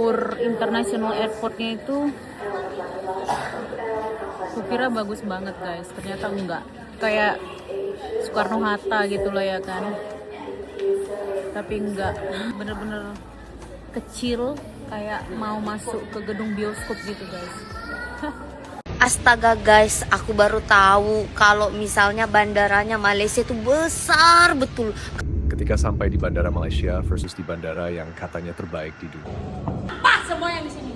Lumpur International Airportnya itu kukira bagus banget guys, ternyata enggak. Kayak Soekarno Hatta gitu loh ya kan, tapi enggak, bener-bener kecil, kayak mau masuk ke gedung bioskop gitu guys. Astaga guys, aku baru tahu kalau misalnya bandaranya Malaysia itu besar betul. Ketika sampai di bandara Malaysia versus di bandara yang katanya terbaik di dunia. Pas semua yang di sini.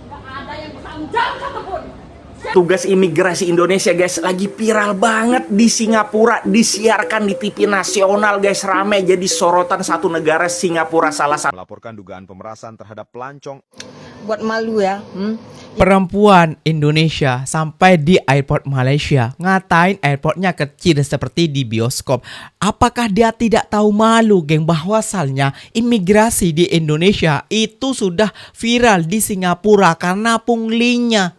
Nggak ada yang bertanggung jawab satupun. Tugas imigrasi Indonesia guys lagi viral banget di Singapura, disiarkan di TV nasional guys, rame jadi sorotan satu negara. Singapura salah satu melaporkan dugaan pemerasan terhadap pelancong. Buat malu ya. Perempuan Indonesia sampai di airport Malaysia ngatain airportnya kecil seperti di bioskop. Apakah dia tidak tahu malu geng, bahwasalnya imigrasi di Indonesia itu sudah viral di Singapura karena punglinya.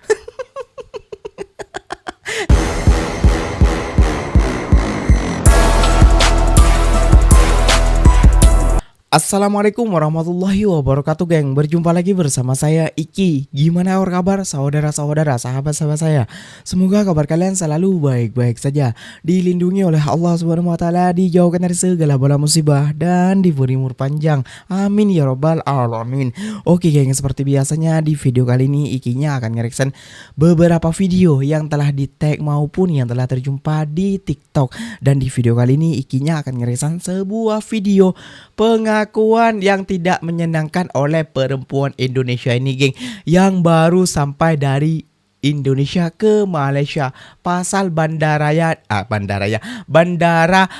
Assalamualaikum warahmatullahi wabarakatuh geng. Berjumpa lagi bersama saya Iki. Gimana kabar saudara-saudara, sahabat-sahabat saya? Semoga kabar kalian selalu baik-baik saja, dilindungi oleh Allah Subhanahu wa taala, dijauhkan dari segala bala musibah dan diberi umur panjang. Amin ya robbal alamin. Oke geng, seperti biasanya di video kali ini Ikinya akan nge-reaction beberapa video yang telah di tag maupun yang telah terjumpa di TikTok. Dan di video kali ini Ikinya akan nge-reaction sebuah video pengakuan yang tidak menyenangkan oleh perempuan Indonesia ini geng, yang baru sampai dari Indonesia ke Malaysia pasal bandara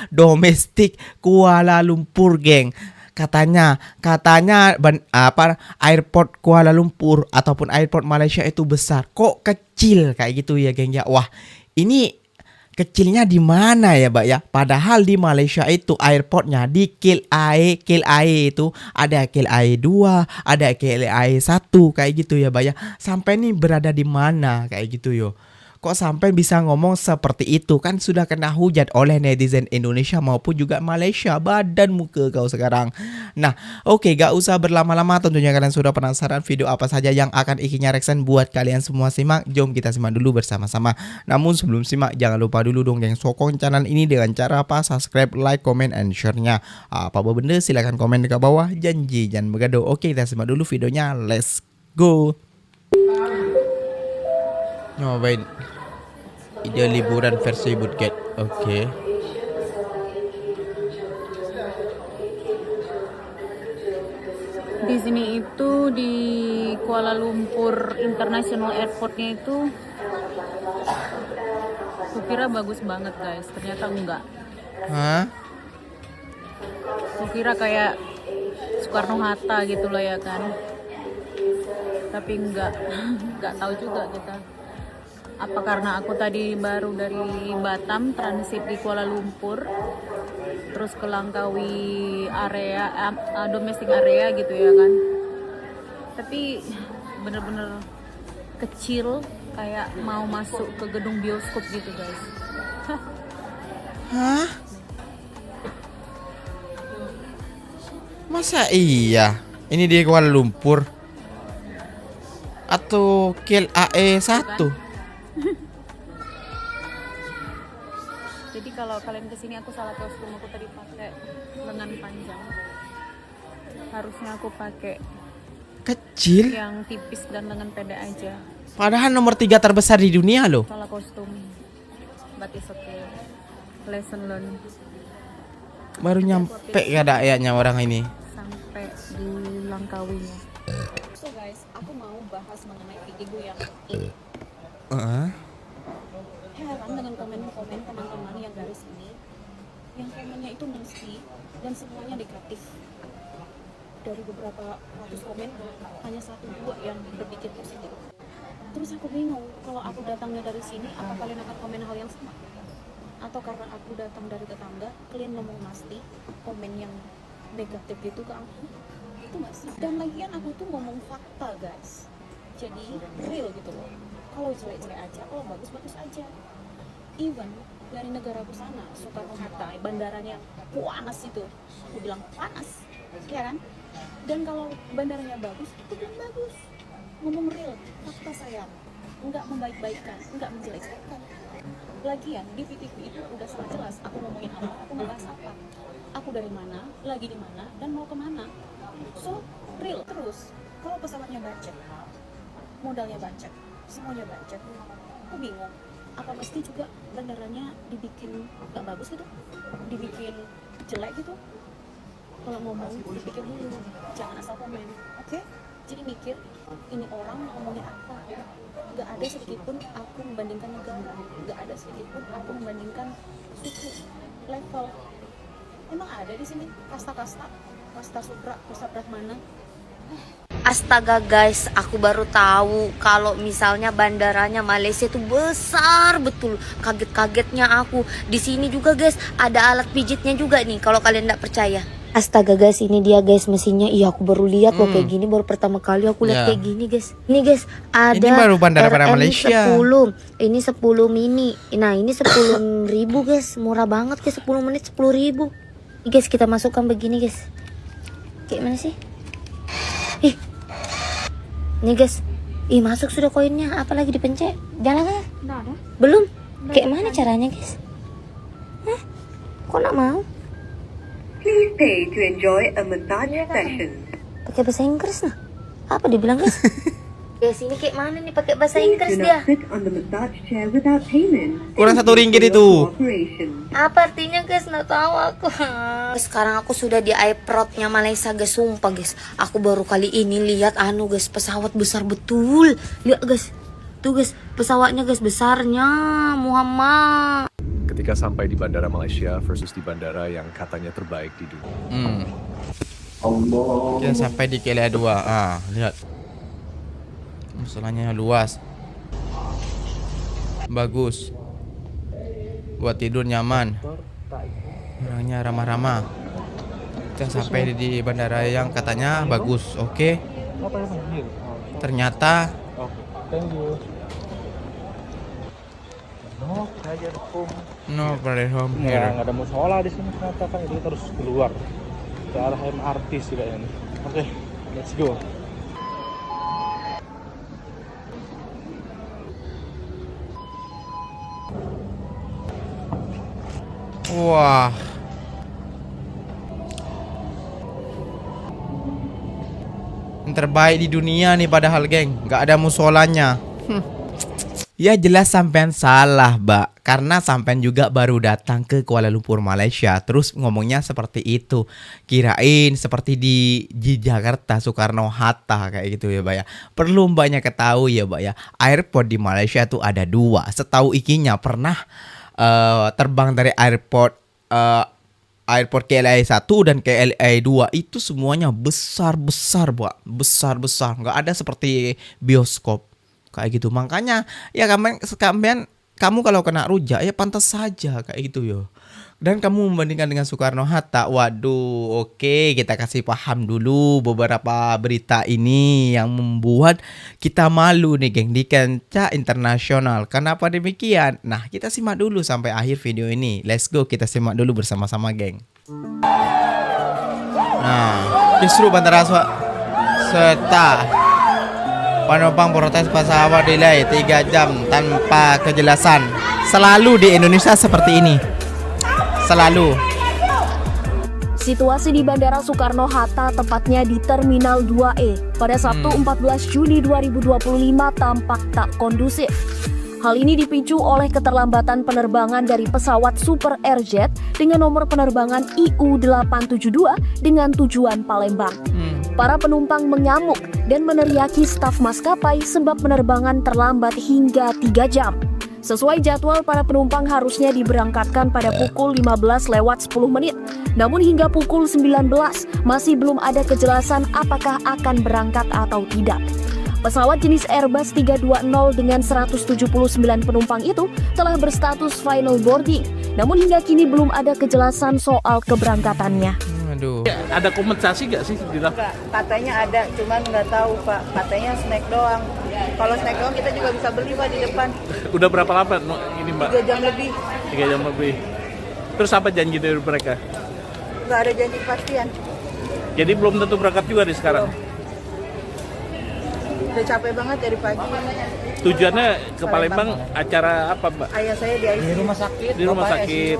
domestik Kuala Lumpur geng. Katanya airport Kuala Lumpur ataupun airport Malaysia itu besar, kok kecil kayak gitu ya geng ya. Wah, ini kecilnya di mana ya, Mbak ya? Padahal di Malaysia itu airportnya di KLIA itu ada KLIA 2, ada KLIA 1 kayak gitu ya, Mbak ya. Sampai nih berada di mana kayak gitu yo. Kok sampai bisa ngomong seperti itu? Kan sudah kena hujat oleh netizen Indonesia maupun juga Malaysia. Badan muka kau sekarang. Nah, oke, gak usah berlama-lama. Tentunya kalian sudah penasaran video apa saja yang akan Ikinya reaction buat kalian semua simak. Jom kita simak dulu bersama-sama. Namun sebelum simak, jangan lupa dulu dong yang sokong channel ini dengan cara apa? Subscribe, like, comment, and share-nya. Apa benda silahkan komen di bawah. Janji jangan begaduh. Oke, kita simak dulu videonya. Let's go. Nyobain ide liburan versi Budget. Oke. Di sini itu di Kuala Lumpur International Airportnya itu kukira bagus banget guys, ternyata enggak. Hah? Kukira kayak Soekarno Hatta gitu loh ya kan, tapi enggak. Enggak tahu juga kita. Apa karena aku tadi baru dari Batam transit di Kuala Lumpur, terus ke Langkawi area domestic area gitu ya kan. Tapi bener-bener kecil, kayak mau masuk ke gedung bioskop gitu guys. Hah? Masa iya? Ini di Kuala Lumpur atau KLIA 1? Jadi kalau kalian kesini, aku salah kostum, aku tadi pakai lengan panjang. Harusnya aku pakai Kecil? yang tipis dan lengan pendek aja. Padahal nomor 3 terbesar di dunia loh. Salah kostum. But it's okay. Lesson learned. Baru nyampe kayaknya orang ini. Sampai di Langkawinya. So guys, aku mau bahas mengenai video yang ini. Heran dengan komen-komen teman-teman yang dari sini, yang komennya itu mesti dan semuanya negatif. Dari beberapa ratus komen, hanya 1-2 yang berpikir positif. Terus aku bingung, kalau aku datangnya dari sini, apa kalian akan komen hal yang sama? Atau karena aku datang dari tetangga, kalian ngomong nasty, komen yang negatif gitu ke aku? Itu gak sih? Dan lagian aku tuh ngomong fakta guys, jadi real gitu loh. Kalau jelek-jelek aja, kalau bagus-bagus aja. Even dari negara aku sana, Soekarno Hatta, bandaranya panas itu. Aku bilang panas, ya kan? Dan kalau bandaranya bagus, itu bilang bagus. Ngomong real, fakta sayang. Enggak membaik-baikkan, enggak menjelek-jelekan. Lagian di VTV itu udah sangat jelas aku ngomongin apa, aku ngebahas apa, aku dari mana, lagi di mana, dan mau kemana. So real. Terus kalau pesawatnya budget, modalnya budget, semuanya budget, aku bingung apa mesti juga bandaranya dibikin gak bagus gitu, dibikin jelek gitu. Kalau ngomong dipikir dulu, jangan asal komen, oke? Jadi mikir ini orang ngomongin apa. Gak ada sedikit pun aku membandingkan negara, gak ada sedikit pun aku membandingkan suku, level. Emang ada di sini kasta-kasta, kasta Sudra, kasta Brahmana. Astaga guys, aku baru tahu kalau misalnya bandaranya Malaysia itu besar betul. Kaget-kagetnya aku. Di sini juga guys ada alat pijitnya juga nih kalau kalian tidak percaya. Astaga guys, ini dia guys mesinnya. Iya, aku baru lihat loh kayak gini, baru pertama kali aku lihat kayak gini guys. Ini guys ada Ini baru bandara pada Malaysia. 10. Ini 10 mini. Nah, ini 10.000 guys. Murah banget guys, 10 menit 10.000. Ini guys kita masukkan begini guys. Kayak mana sih? Nih guys, masuk sudah koinnya. Apalagi dipencet? Jalan kan? Nggak ada. Belum. Kayak mana caranya guys? Hah? Kok nak mau? Please pay to enjoy a massage session. Pakai bahasa Inggris nah? Apa dibilang guys? Guys ini kayak mana nih pakai bahasa Inggris Do dia? not sit on the massage chair without payment. Kurang RM1 itu. Cooperation. Apa artinya guys? Nggak tahu aku. Sekarang aku sudah di airportnya Malaysia guys. Sumpah guys, aku baru kali ini lihat guys, pesawat besar betul. Lihat guys, tuh guys pesawatnya guys, besarnya Muhammad. Ketika sampai di bandara Malaysia versus di bandara yang katanya terbaik di dunia. Kita sampai di KLIA 2. Lihat. Masalahnya luas. Bagus. Buat tidur nyaman. Orangnya ramah-ramah. Kita sampai di bandara yang katanya bagus. Oke. Ternyata no problem here. Nggak ada musola di sini ternyata kan, jadi kita harus keluar ke arah MRT sih kayaknya. Oke, let's go. Wah. Yang terbaik di dunia nih padahal geng. Gak ada musolanya. Ya jelas sampean salah, Mbak. Karena sampean juga baru datang ke Kuala Lumpur, Malaysia. Terus ngomongnya seperti itu. Kirain seperti di Jakarta, Soekarno-Hatta kayak gitu ya, Mbak ya. Perlu Mbaknya ketahui ya, Mbak ya. Airport di Malaysia tuh ada 2. Setahu ikinya pernah terbang dari airport KLIA 1 dan KLIA 2 itu semuanya besar-besar, Mbak. Besar-besar. Nggak ada seperti bioskop kayak gitu. Makanya ya kamu kalau kena rujak ya pantas saja kayak gitu yo. Dan kamu membandingkan dengan Soekarno-Hatta. Waduh, oke, kita kasih paham dulu beberapa berita ini yang membuat kita malu nih geng di kancah internasional. Kenapa demikian? Nah, kita simak dulu sampai akhir video ini. Let's go, kita simak dulu bersama-sama geng. Nah, justru bandara Serta penumpang protes pesawat delay 3 jam tanpa kejelasan. Selalu di Indonesia seperti ini. Selalu. Situasi di Bandara Soekarno-Hatta, tepatnya di Terminal 2E, pada Sabtu 14 Juni 2025 tampak tak kondusif. Hal ini dipicu oleh keterlambatan penerbangan dari pesawat Super Airjet dengan nomor penerbangan IU872 dengan tujuan Palembang. Para penumpang mengamuk dan meneriaki staf maskapai sebab penerbangan terlambat hingga 3 jam. Sesuai jadwal, para penumpang harusnya diberangkatkan pada pukul 15:10. Namun hingga pukul 19 masih belum ada kejelasan apakah akan berangkat atau tidak. Pesawat jenis Airbus 320 dengan 179 penumpang itu telah berstatus final boarding. Namun hingga kini belum ada kejelasan soal keberangkatannya. Aduh. Ada kompensasi nggak sih? Katanya ada, cuman nggak tahu Pak. Katanya snack doang. Kalau snack doang kita juga bisa beli Pak di depan. Udah berapa lama ini Mbak? 3 jam lebih. 3 jam lebih. Terus apa janji dari mereka? Nggak ada janji kepastian. Jadi belum tentu berangkat juga nih sekarang. Udah capek banget dari pagi. Tujuannya ke Palembang acara apa, Mbak? Ayah saya di ICU. Di rumah sakit.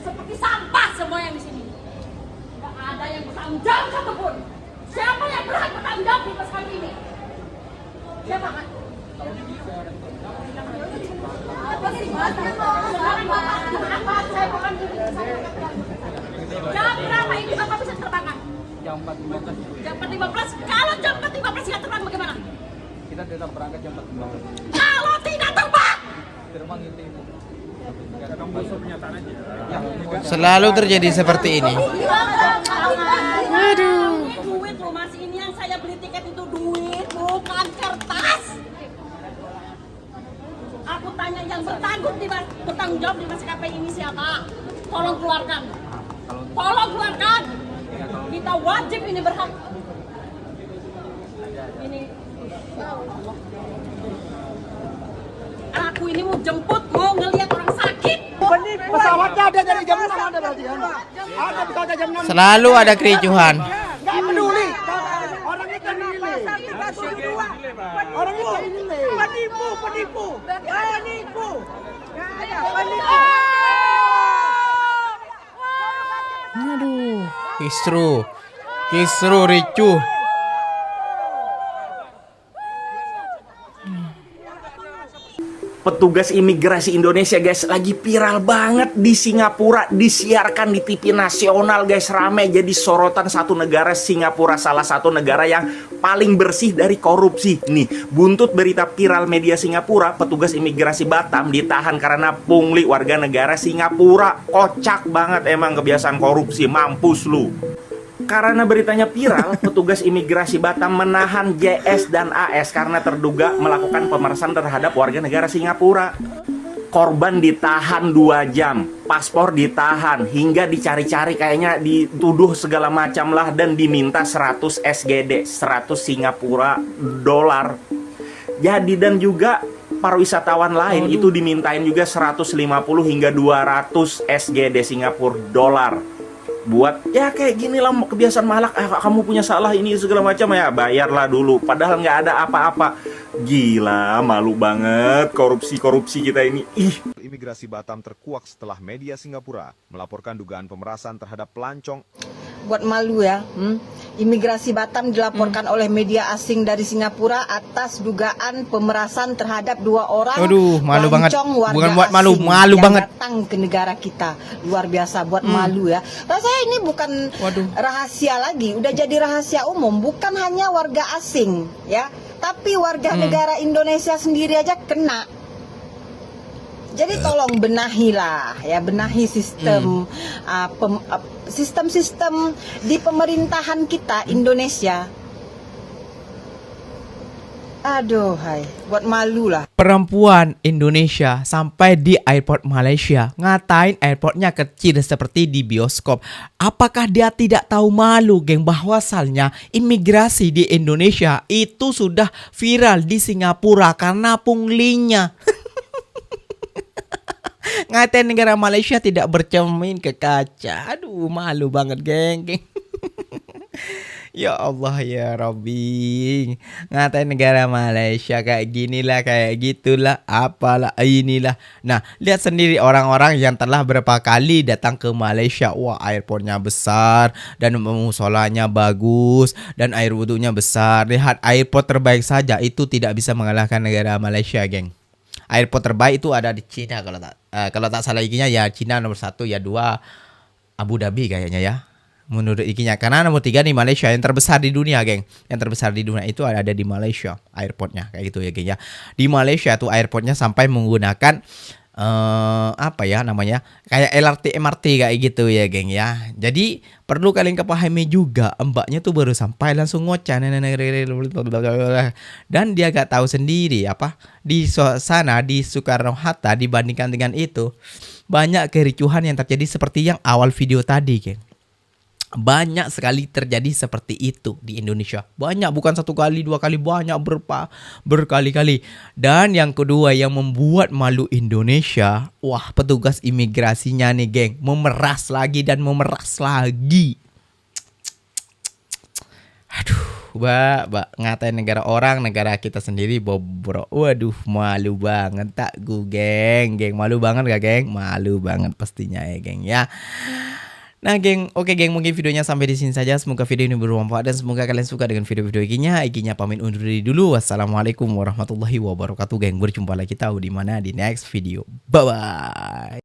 Seperti sampah semua yang di sini. Nggak ada yang bertanggung jawab satupun. Siapa yang berhak bertanggung jawab di pesawat ini? Siapa? Jam berapa ini Bapak bisa terbangan? Jam 4.15. Jam 4.15. Kalau jam 4.15 nggak terbang bagaimana? Kita tetap berangkat jam 4.15. Kalau tidak terbang, Terbang itu. Selalu terjadi seperti ini. Aduh. Duit loh Mas, ini yang saya beli tiket itu duit, bukan kertas. Aku tanya yang bertanggung jawab di maskapai ini siapa? Tolong keluarkan. Tolong keluarkan. Kita wajib ini berhak. Ini. Aku ini mau jemput, mau ngelihat orang sakit. Pesawatnya ada dari jam 6 ada berarti kan? Ada pesawatnya jam 6. Selalu ada kericuhan. Enggak peduli. Orang itu nilai. Orang itu nilai. Penipu. Penipu. Aduh, kisru ricuh. Petugas imigrasi Indonesia guys lagi viral banget di Singapura, disiarkan di TV nasional guys, rame jadi sorotan satu negara. Singapura salah satu negara yang paling bersih dari korupsi. Nih, buntut berita viral media Singapura, petugas imigrasi Batam ditahan karena pungli warga negara Singapura. Kocak banget emang kebiasaan korupsi, mampus lu. Karena beritanya viral, petugas imigrasi Batam menahan JS dan AS karena terduga melakukan pemerasan terhadap warga negara Singapura. Korban ditahan 2 jam, paspor ditahan, hingga dicari-cari kayaknya dituduh segala macam lah dan diminta 100 SGD, 100 Singapura dolar. Jadi dan juga para wisatawan lain itu dimintain juga 150 hingga 200 SGD Singapura dolar. Buat ya kayak gini lah kebiasaan malak, kamu punya salah ini segala macam ya bayarlah dulu, padahal nggak ada apa-apa. Gila, malu banget korupsi kita ini. Imigrasi Batam terkuak setelah media Singapura melaporkan dugaan pemerasan terhadap pelancong. Buat malu ya. Imigrasi Batam dilaporkan oleh media asing dari Singapura atas dugaan pemerasan terhadap 2 orang. Aduh, malu banget. Warga Bukan buat malu, asing malu yang banget. datang ke negara kita. Luar biasa, buat malu ya. Rasanya ini bukan rahasia lagi, udah jadi rahasia umum. Bukan hanya warga asing ya, tapi warga negara Indonesia sendiri aja kena. Jadi tolong benahilah ya, benahi sistem sistem di pemerintahan kita Indonesia. Aduh, hai, buat malu lah. Perempuan Indonesia sampai di airport Malaysia ngatain airportnya kecil seperti di bioskop. Apakah dia tidak tahu malu, geng, bahwasalnya imigrasi di Indonesia itu sudah viral di Singapura karena punglinya. Ngatain negara Malaysia tidak bercermin ke kaca. Aduh, malu banget, geng. Ya Allah ya Rabbi, ngatain negara Malaysia kayak ginilah, kayak gitulah, apalah inilah. Nah, lihat sendiri orang-orang yang telah berapa kali datang ke Malaysia. Wah, airportnya besar dan musolanya bagus dan air wudhunya besar. Lihat, airport terbaik saja itu tidak bisa mengalahkan negara Malaysia, geng. Airport terbaik itu ada di Cina kalau tak salah ikinya ya, Cina nomor 1, ya 2 Abu Dhabi kayaknya ya. Menurut ikinya, karena nomor 3 di Malaysia, yang terbesar di dunia, geng. Yang terbesar di dunia itu ada di Malaysia airportnya, kayak gitu ya, geng ya. Di Malaysia tuh airportnya sampai menggunakan apa ya namanya, kayak LRT MRT kayak gitu ya, geng ya. Jadi perlu kalian kepahami juga, mbaknya tuh baru sampai langsung ngoceh dan dia gak tahu sendiri apa di sana di Soekarno Hatta dibandingkan dengan itu banyak kericuhan yang terjadi seperti yang awal video tadi, geng. Banyak sekali terjadi seperti itu di Indonesia. Banyak, bukan satu kali, dua kali, banyak berkali-kali. Dan yang kedua yang membuat malu Indonesia, wah, petugas imigrasinya nih, geng, memeras lagi dan memeras lagi. Aduh, ngatain negara orang, negara kita sendiri bobrok. Waduh, malu banget tak gue, geng. Malu banget gak, geng? Malu banget pastinya ya, geng ya. Nah, geng, oke, geng, mungkin videonya sampai di sini saja. Semoga video ini bermanfaat dan semoga kalian suka dengan video-video ikinya. Ikinya pamit undur diri dulu. Wassalamualaikum warahmatullahi wabarakatuh, geng. Berjumpa lagi tahu di mana di next video. Bye bye.